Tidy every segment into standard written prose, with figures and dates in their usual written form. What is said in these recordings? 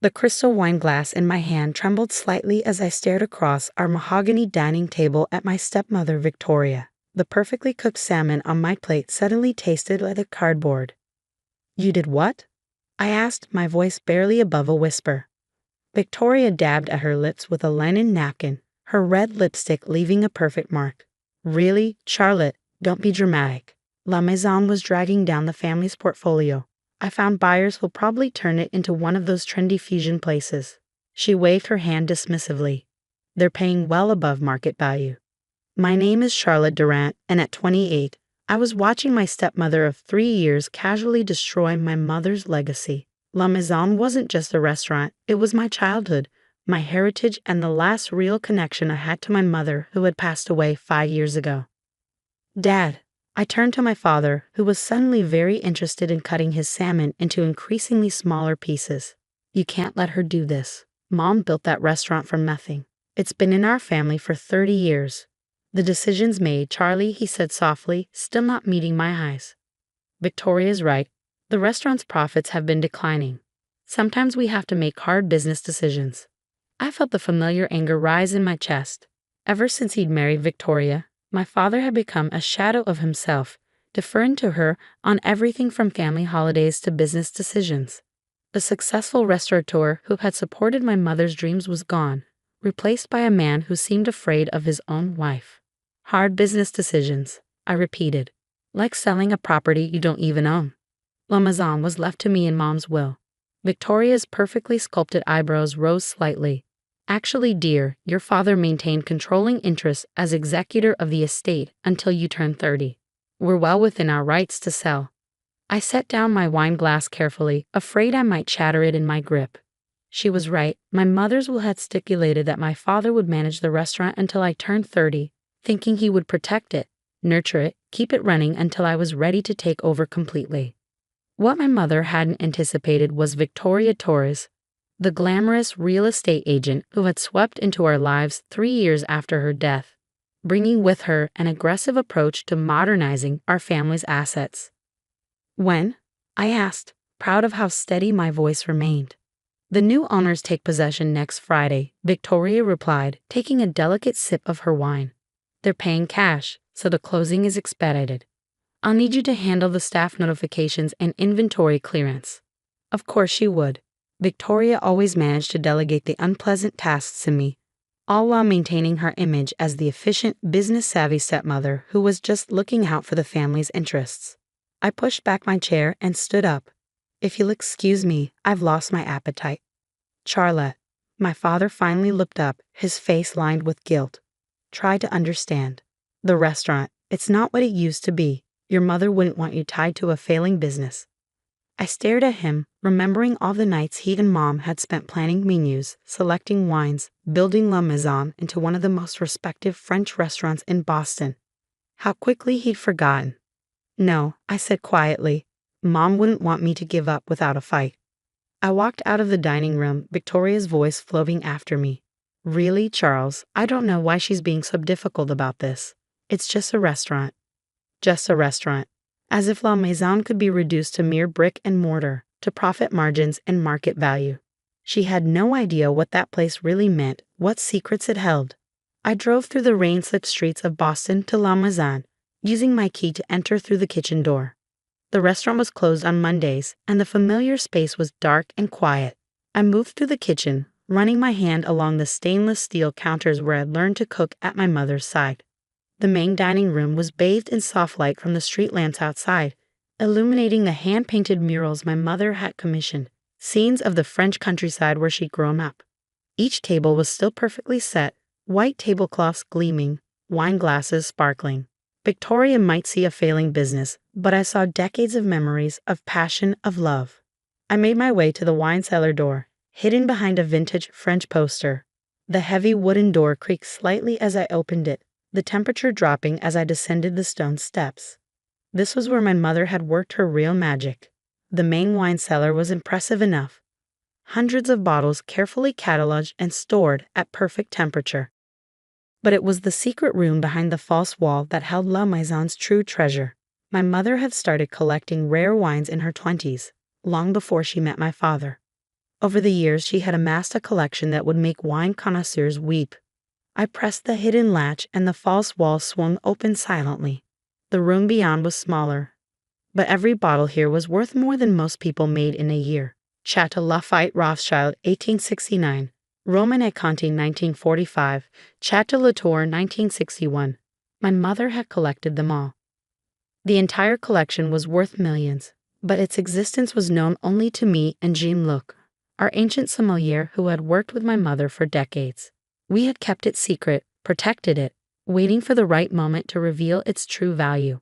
The crystal wine glass in my hand trembled slightly as I stared across our mahogany dining table at my stepmother Victoria. The perfectly cooked salmon on my plate suddenly tasted like a cardboard. "You did what?" I asked, my voice barely above a whisper. Victoria dabbed at her lips with a linen napkin, her red lipstick leaving a perfect mark. "Really, Charlotte, don't be dramatic. La Maison was dragging down the family's portfolio. I found buyers who'll probably turn it into one of those trendy fusion places." She waved her hand dismissively. "They're paying well above market value." My name is Charlotte Durant, and at 28, I was watching my stepmother of 3 years casually destroy my mother's legacy. La Maison wasn't just a restaurant, it was my childhood, my heritage, and the last real connection I had to my mother who had passed away 5 years ago. "Dad," I turned to my father, who was suddenly very interested in cutting his salmon into increasingly smaller pieces. "You can't let her do this. Mom built that restaurant from nothing. It's been in our family for 30 years. The decision's made, Charlie," he said softly, still not meeting my eyes. "Victoria's right. The restaurant's profits have been declining. Sometimes we have to make hard business decisions." I felt the familiar anger rise in my chest. Ever since he'd married Victoria, my father had become a shadow of himself, deferring to her on everything from family holidays to business decisions. The successful restaurateur who had supported my mother's dreams was gone, replaced by a man who seemed afraid of his own wife. "Hard business decisions," I repeated, "like selling a property you don't even own." La Maison was left to me in Mom's will. Victoria's perfectly sculpted eyebrows rose slightly. "Actually, dear, your father maintained controlling interest as executor of the estate until you turned 30. We're well within our rights to sell." I set down my wine glass carefully, afraid I might shatter it in my grip. She was right. My mother's will had stipulated that my father would manage the restaurant until I turned 30, thinking he would protect it, nurture it, keep it running until I was ready to take over completely. What my mother hadn't anticipated was Victoria Torres, the glamorous real estate agent who had swept into our lives 3 years after her death, bringing with her an aggressive approach to modernizing our family's assets. "When?" I asked, proud of how steady my voice remained. "The new owners take possession next Friday," Victoria replied, taking a delicate sip of her wine. "They're paying cash, so the closing is expedited. I'll need you to handle the staff notifications and inventory clearance." Of course she would. Victoria always managed to delegate the unpleasant tasks to me, all while maintaining her image as the efficient, business-savvy stepmother who was just looking out for the family's interests. I pushed back my chair and stood up. "If you'll excuse me, I've lost my appetite." "Charlotte," my father finally looked up, his face lined with guilt. "Try to understand. The restaurant, it's not what it used to be. Your mother wouldn't want you tied to a failing business." I stared at him, remembering all the nights he and Mom had spent planning menus, selecting wines, building La Maison into one of the most respected French restaurants in Boston. How quickly he'd forgotten. "No," I said quietly. "Mom wouldn't want me to give up without a fight." I walked out of the dining room, Victoria's voice floating after me. "Really, Charles, I don't know why she's being so difficult about this. It's just a restaurant." Just a restaurant. As if La Maison could be reduced to mere brick and mortar, to profit margins and market value. She had no idea what that place really meant, what secrets it held. I drove through the rain-slicked streets of Boston to La Maison, using my key to enter through the kitchen door. The restaurant was closed on Mondays, and the familiar space was dark and quiet. I moved through the kitchen, running my hand along the stainless steel counters where I'd learned to cook at my mother's side. The main dining room was bathed in soft light from the street lamps outside, illuminating the hand-painted murals my mother had commissioned, scenes of the French countryside where she'd grown up. Each table was still perfectly set, white tablecloths gleaming, wine glasses sparkling. Victoria might see a failing business, but I saw decades of memories, of passion, of love. I made my way to the wine cellar door, hidden behind a vintage French poster. The heavy wooden door creaked slightly as I opened it, the temperature dropping as I descended the stone steps. This was where my mother had worked her real magic. The main wine cellar was impressive enough. Hundreds of bottles carefully cataloged and stored at perfect temperature. But it was the secret room behind the false wall that held La Maison's true treasure. My mother had started collecting rare wines in her 20s, long before she met my father. Over the years, she had amassed a collection that would make wine connoisseurs weep. I pressed the hidden latch and the false wall swung open silently. The room beyond was smaller, but every bottle here was worth more than most people made in a year. Chateau Lafayette Rothschild, 1869. Roman et Conti, 1945. Chateau Latour, 1961. My mother had collected them all. The entire collection was worth millions, but its existence was known only to me and Jean-Luc, our ancient sommelier who had worked with my mother for decades. We had kept it secret, protected it, waiting for the right moment to reveal its true value.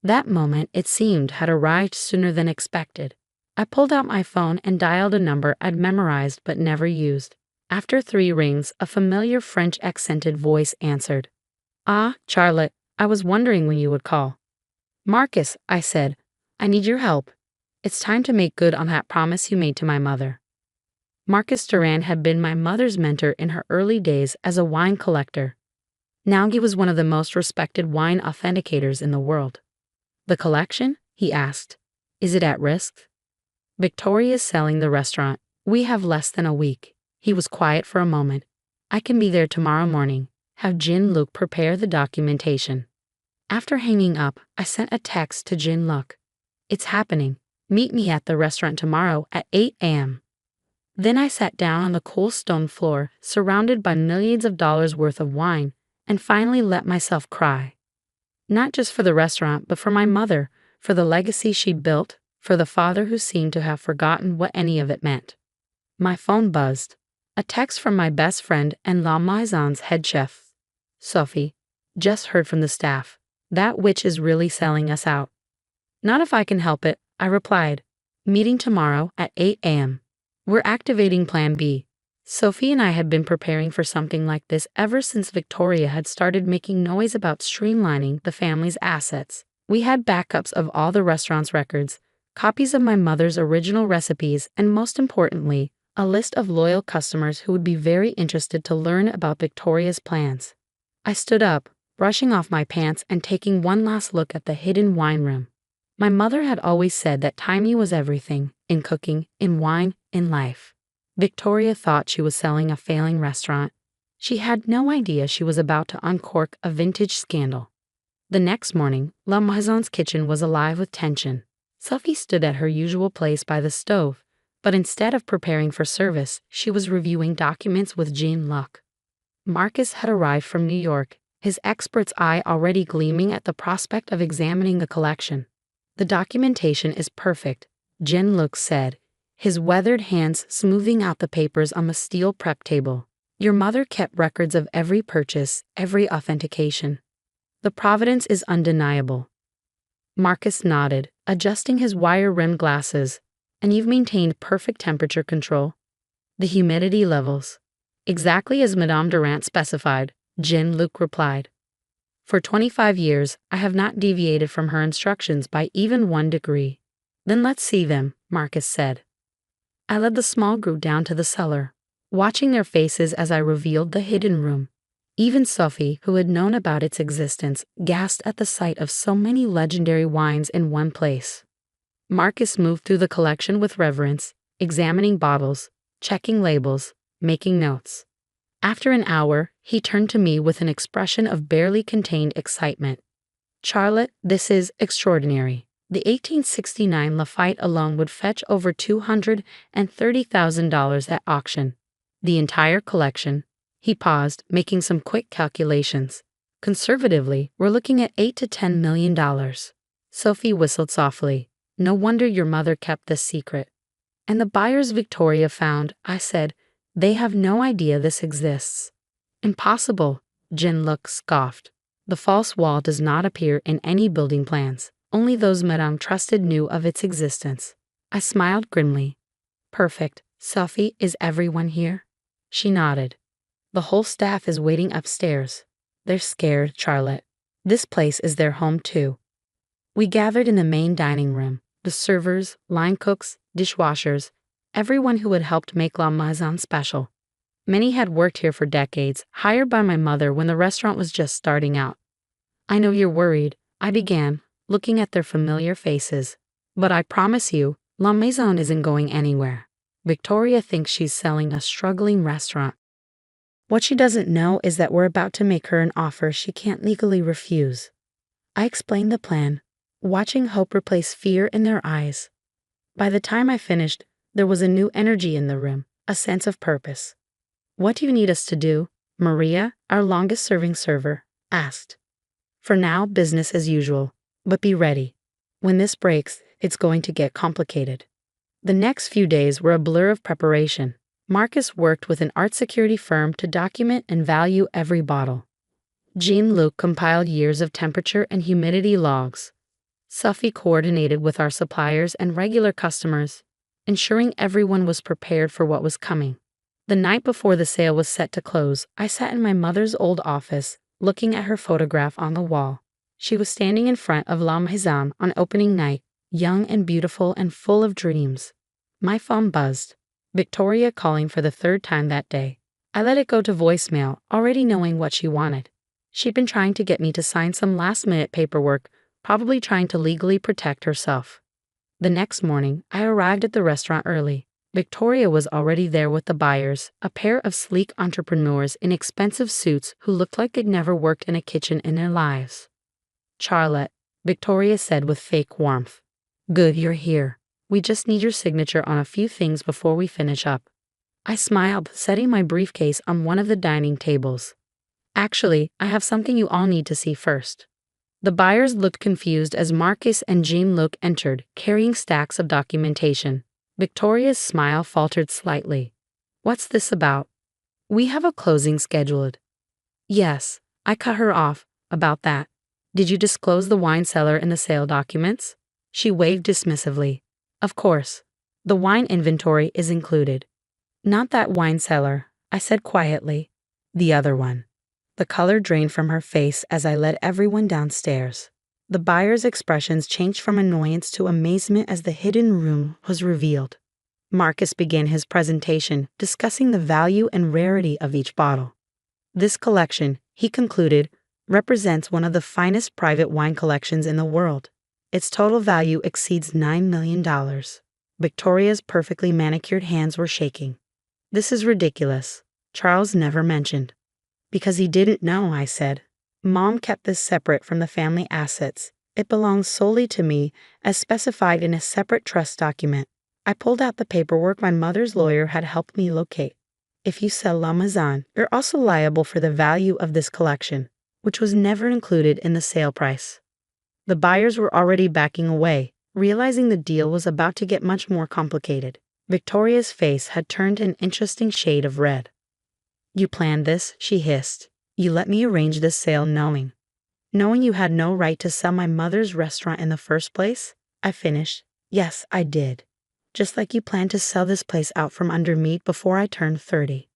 That moment, it seemed, had arrived sooner than expected. I pulled out my phone and dialed a number I'd memorized but never used. After 3 rings, a familiar French-accented voice answered. "Ah, Charlotte, I was wondering when you would call." "Marcus," I said, "I need your help. It's time to make good on that promise you made to my mother." Marcus Durand had been my mother's mentor in her early days as a wine collector. Now he was one of the most respected wine authenticators in the world. "The collection?" he asked. "Is it at risk?" "Victoria's selling the restaurant. We have less than a week." He was quiet for a moment. "I can be there tomorrow morning. Have Jean-Luc prepare the documentation." After hanging up, I sent a text to Jean-Luc. "It's happening. Meet me at the restaurant tomorrow at 8 a.m. Then I sat down on the cool stone floor, surrounded by millions of dollars worth of wine, and finally let myself cry. Not just for the restaurant, but for my mother, for the legacy she'd built, for the father who seemed to have forgotten what any of it meant. My phone buzzed. A text from my best friend and La Maison's head chef. "Sophie, just heard from the staff. That witch is really selling us out." "Not if I can help it," I replied. "Meeting tomorrow at 8 a.m. We're activating Plan B." Sophie and I had been preparing for something like this ever since Victoria had started making noise about streamlining the family's assets. We had backups of all the restaurant's records, copies of my mother's original recipes, and most importantly, a list of loyal customers who would be very interested to learn about Victoria's plans. I stood up, brushing off my pants and taking one last look at the hidden wine room. My mother had always said that timing was everything, in cooking, in wine, in life. Victoria thought she was selling a failing restaurant. She had no idea she was about to uncork a vintage scandal. The next morning, La Maison's kitchen was alive with tension. Sophie stood at her usual place by the stove, but instead of preparing for service, she was reviewing documents with Jean-Luc. Marcus had arrived from New York, his expert's eye already gleaming at the prospect of examining the collection. "The documentation is perfect," Jean-Luc said, his weathered hands smoothing out the papers on the steel prep table. "Your mother kept records of every purchase, every authentication. The provenance is undeniable." Marcus nodded, adjusting his wire-rimmed glasses. "And you've maintained perfect temperature control?" "The humidity levels." "Exactly as Madame Durand specified," Jean-Luc replied. "For 25 years, I have not deviated from her instructions by even 1 degree. "Then let's see them," Marcus said. I led the small group down to the cellar, watching their faces as I revealed the hidden room. Even Sophie, who had known about its existence, gasped at the sight of so many legendary wines in one place. Marcus moved through the collection with reverence, examining bottles, checking labels, making notes. After an hour, he turned to me with an expression of barely contained excitement. "Charlotte, this is extraordinary. The 1869 Lafayette alone would fetch over $230,000 at auction. The entire collection." He paused, making some quick calculations. "Conservatively, we're looking at $8 to $10 million. Sophie whistled softly. "No wonder your mother kept this secret." "And the buyers Victoria found," I said. "They have no idea this exists." "Impossible," Jean-Luc scoffed. "The false wall does not appear in any building plans. Only those Madame trusted knew of its existence." I smiled grimly. "Perfect. Sophie, is everyone here?" She nodded. "The whole staff is waiting upstairs. They're scared, Charlotte. This place is their home too." We gathered in the main dining room. The servers, line cooks, dishwashers, everyone who had helped make La Maison special. Many had worked here for decades, hired by my mother when the restaurant was just starting out. "I know you're worried," I began, looking at their familiar faces. "But I promise you, La Maison isn't going anywhere. Victoria thinks she's selling a struggling restaurant. What she doesn't know is that we're about to make her an offer she can't legally refuse. I explained the plan, watching hope replace fear in their eyes. By the time I finished, there was a new energy in the room, a sense of purpose. "What do you need us to do?" Maria, our longest-serving server, asked. "For now, business as usual, but be ready. When this breaks, it's going to get complicated." The next few days were a blur of preparation. Marcus worked with an art security firm to document and value every bottle. Jean-Luc compiled years of temperature and humidity logs. Sophie coordinated with our suppliers and regular customers, ensuring everyone was prepared for what was coming. The night before the sale was set to close, I sat in my mother's old office, looking at her photograph on the wall. She was standing in front of La Maison on opening night, young and beautiful and full of dreams. My phone buzzed. Victoria calling for the third time that day. I let it go to voicemail, already knowing what she wanted. She'd been trying to get me to sign some last-minute paperwork, probably trying to legally protect herself. The next morning, I arrived at the restaurant early. Victoria was already there with the buyers, a pair of sleek entrepreneurs in expensive suits who looked like they'd never worked in a kitchen in their lives. "Charlotte," Victoria said with fake warmth. "Good you're here. We just need your signature on a few things before we finish up." I smiled, setting my briefcase on one of the dining tables. "Actually, I have something you all need to see first." The buyers looked confused as Marcus and Jean-Luc entered, carrying stacks of documentation. Victoria's smile faltered slightly. "What's this about?" "We have a closing scheduled." "Yes," I cut her off. "About that. Did you disclose the wine cellar in the sale documents?" She waved dismissively. "Of course. The wine inventory is included." "Not that wine cellar," I said quietly. "The other one." The color drained from her face as I led everyone downstairs. The buyers' expressions changed from annoyance to amazement as the hidden room was revealed. Marcus began his presentation, discussing the value and rarity of each bottle. "This collection," he concluded, "represents one of the finest private wine collections in the world. Its total value exceeds $9 million. Victoria's perfectly manicured hands were shaking. "This is ridiculous." Charles never mentioned. "Because he didn't know," I said. "Mom kept this separate from the family assets. It belongs solely to me, as specified in a separate trust document." I pulled out the paperwork my mother's lawyer had helped me locate. "If you sell La Maison, you're also liable for the value of this collection, which was never included in the sale price." The buyers were already backing away, realizing the deal was about to get much more complicated. Victoria's face had turned an interesting shade of red. "You planned this," she hissed. "You let me arrange this sale knowing you had no right to sell my mother's restaurant in the first place?" I finished. "Yes, I did. Just like you planned to sell this place out from under me before I turned 30.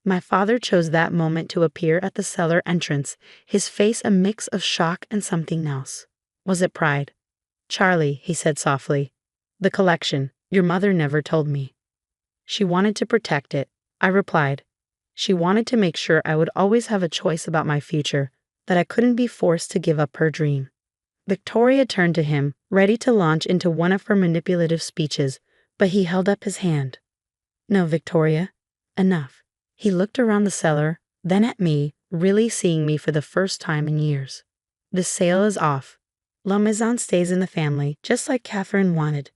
My father chose that moment to appear at the cellar entrance, his face a mix of shock and something else. Was it pride? "Charlie," he said softly, "the collection, your mother never told me." "She wanted to protect it," I replied. "She wanted to make sure I would always have a choice about my future, that I couldn't be forced to give up her dream." Victoria turned to him, ready to launch into one of her manipulative speeches, but he held up his hand. "No, Victoria. Enough." He looked around the cellar, then at me, really seeing me for the first time in years. "The sale is off. La Maison stays in the family, just like Catherine wanted."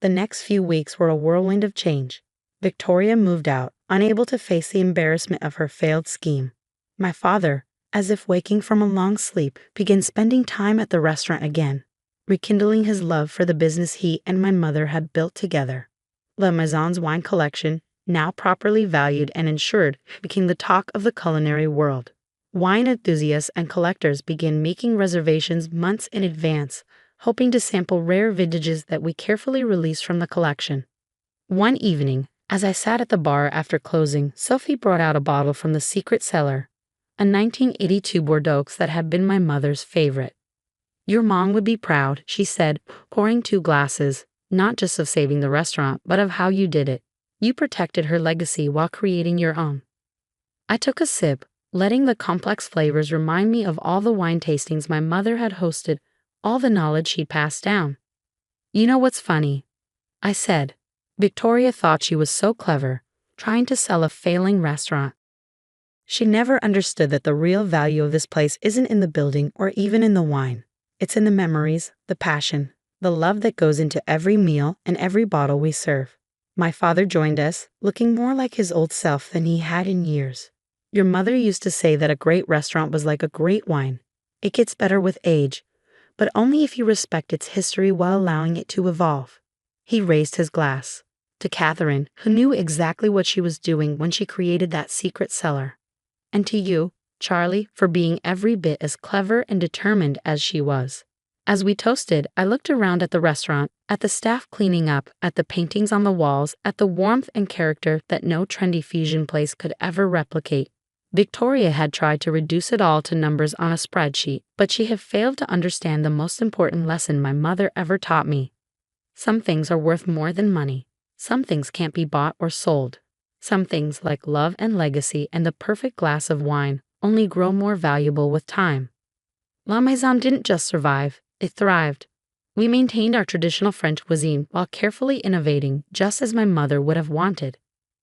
The next few weeks were a whirlwind of change. Victoria moved out, unable to face the embarrassment of her failed scheme. My father, as if waking from a long sleep, began spending time at the restaurant again, rekindling his love for the business he and my mother had built together. La Maison's wine collection, now properly valued and insured, became the talk of the culinary world. Wine enthusiasts and collectors began making reservations months in advance, hoping to sample rare vintages that we carefully released from the collection. One evening, as I sat at the bar after closing, Sophie brought out a bottle from the secret cellar, a 1982 Bordeaux that had been my mother's favorite. "Your mom would be proud," she said, pouring 2 glasses, "not just of saving the restaurant, but of how you did it. You protected her legacy while creating your own." I took a sip, letting the complex flavors remind me of all the wine tastings my mother had hosted, all the knowledge she'd passed down. "You know what's funny?" I said. Victoria thought she was so clever, trying to sell a failing restaurant. She never understood that the real value of this place isn't in the building or even in the wine. It's in the memories, the passion, the love that goes into every meal and every bottle we serve. My father joined us, looking more like his old self than he had in years. Your mother used to say that a great restaurant was like a great wine. It gets better with age, but only if you respect its history while allowing it to evolve. He raised his glass. To Catherine, who knew exactly what she was doing when she created that secret cellar. And to you, Charlie, for being every bit as clever and determined as she was. As we toasted, I looked around at the restaurant, at the staff cleaning up, at the paintings on the walls, at the warmth and character that no trendy fusion place could ever replicate. Victoria had tried to reduce it all to numbers on a spreadsheet, but she had failed to understand the most important lesson my mother ever taught me. Some things are worth more than money. Some things can't be bought or sold. Some things, like love and legacy and the perfect glass of wine, only grow more valuable with time. La Maison didn't just survive, it thrived. We maintained our traditional French cuisine while carefully innovating, just as my mother would have wanted.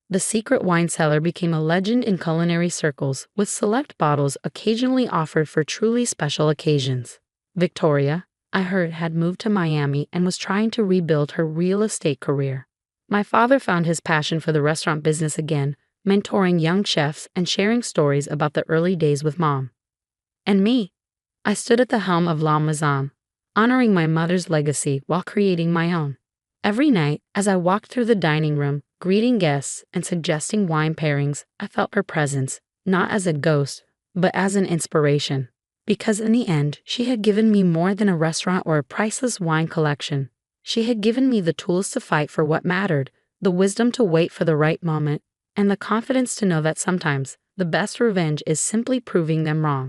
The secret wine cellar became a legend in culinary circles, with select bottles occasionally offered for truly special occasions. Victoria, I heard, had moved to Miami and was trying to rebuild her real estate career. My father found his passion for the restaurant business again, mentoring young chefs and sharing stories about the early days with Mom. And me, I stood at the helm of La Maison, honoring my mother's legacy while creating my own. Every night, as I walked through the dining room, greeting guests and suggesting wine pairings, I felt her presence, not as a ghost, but as an inspiration. Because in the end, she had given me more than a restaurant or a priceless wine collection. She had given me the tools to fight for what mattered, the wisdom to wait for the right moment, and the confidence to know that sometimes the best revenge is simply proving them wrong.